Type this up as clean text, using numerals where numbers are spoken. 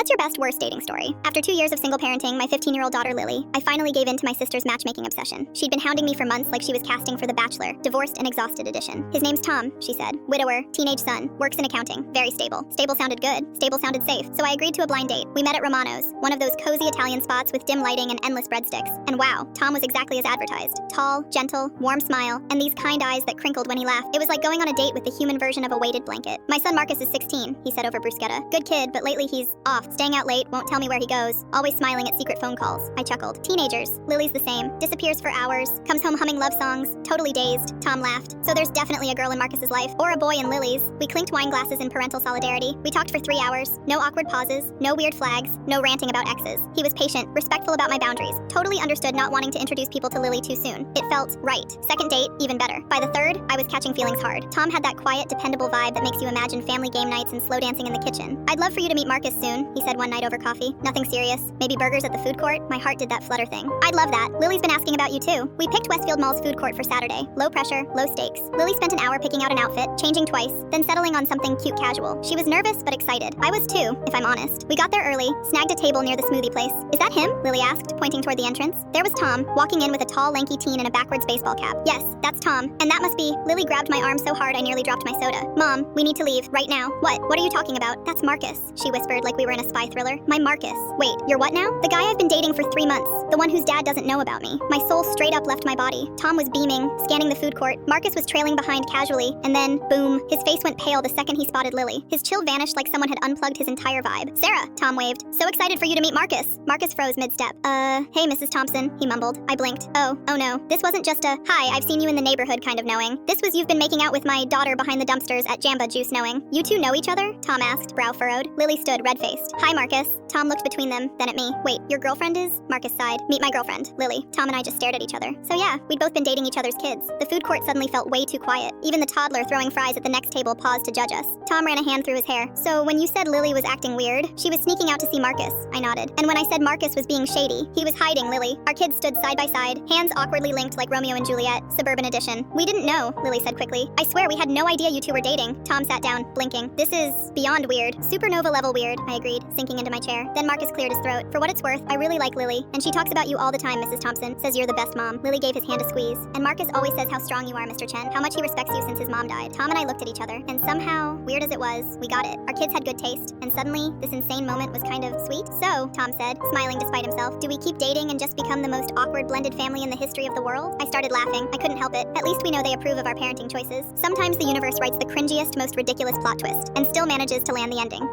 What's your best worst dating story? After 2 years of single parenting my 15-year-old daughter Lily, I finally gave in to my sister's matchmaking obsession. She'd been hounding me for months like she was casting for The Bachelor, Divorced and Exhausted edition. His name's Tom, she said. Widower, teenage son, works in accounting, very stable. Stable sounded good, stable sounded safe, so I agreed to a blind date. We met at Romano's, one of those cozy Italian spots with dim lighting and endless breadsticks. And wow, Tom was exactly as advertised. Tall, gentle, warm smile, and these kind eyes that crinkled when he laughed. It was like going on a date with the human version of a weighted blanket. My son Marcus is 16, he said over bruschetta. Good kid, but lately he's off, staying out late, won't tell me where he goes, always smiling at secret phone calls. I chuckled. Teenagers. Lily's the same. Disappears for hours, comes home humming love songs, totally dazed. Tom laughed. So there's definitely a girl in Marcus's life, or a boy in Lily's. We clinked wine glasses in parental solidarity. We talked for 3 hours. No awkward pauses, no weird flags, no ranting about exes. He was patient, respectful about my boundaries, totally understood not wanting to introduce people to Lily too soon. It felt right. Second date, even better. By the third, I was catching feelings hard. Tom had that quiet, dependable vibe that makes you imagine family game nights and slow dancing in the kitchen. I'd love for you to meet Marcus soon, he said one night over coffee. Nothing serious. Maybe burgers at the food court? My heart did that flutter thing. I'd love that. Lily's been asking about you too. We picked Westfield Mall's food court for Saturday. Low pressure, low stakes. Lily spent an hour picking out an outfit, changing twice, then settling on something cute casual. She was nervous but excited. I was too, if I'm honest. We got there early, snagged a table near the smoothie place. Is that him? Lily asked, pointing toward the entrance. There was Tom, walking in with a tall, lanky teen in a backwards baseball cap. Yes, that's Tom. And that must be. Lily grabbed my arm so hard I nearly dropped my soda. Mom, we need to leave, right now. What are you talking about? That's Marcus, she whispered like we were in a spy thriller. My Marcus. Wait, you're what now? The guy I've been dating for 3 months. The one whose dad doesn't know about me. My soul straight up left my body. Tom was beaming, scanning the food court. Marcus was trailing behind casually, and then, boom, his face went pale the second he spotted Lily. His chill vanished like someone had unplugged his entire vibe. Sarah, Tom waved. So excited for you to meet Marcus. Marcus froze mid-step. Hey, Mrs. Thompson, he mumbled. I blinked. Oh no. This wasn't just a, hi, I've seen you in the neighborhood kind of knowing. This was you've been making out with my daughter behind the dumpsters at Jamba Juice knowing. You two know each other? Tom asked, brow furrowed. Lily stood, red-faced. Hi, Marcus. Tom looked between them, then at me. Wait, your girlfriend is? Marcus sighed. Meet my girlfriend, Lily. Tom and I just stared at each other. So yeah, we'd both been dating each other's kids. The food court suddenly felt way too quiet. Even the toddler throwing fries at the next table paused to judge us. Tom ran a hand through his hair. So when you said Lily was acting weird, she was sneaking out to see Marcus. I nodded. And when I said Marcus was being shady, he was hiding Lily. Our kids stood side by side, hands awkwardly linked like Romeo and Juliet, suburban edition. We didn't know, Lily said quickly. I swear we had no idea you two were dating. Tom sat down, blinking. This is beyond weird. Supernova level weird, I agreed, sinking into my chair. Then Marcus cleared his throat. For what it's worth, I really like Lily, and she talks about you all the time, Mrs. Thompson. Says you're the best mom. Lily gave his hand a squeeze. And Marcus always says how strong you are, Mr. Chen. How much he respects you since his mom died. Tom and I looked at each other, and somehow, weird as it was, we got it. Our kids had good taste, and suddenly, this insane moment was kind of sweet. So, Tom said, smiling despite himself, do we keep dating and just become the most awkward blended family in the history of the world? I started laughing. I couldn't help it. At least we know they approve of our parenting choices. Sometimes the universe writes the cringiest, most ridiculous plot twist, and still manages to land the ending.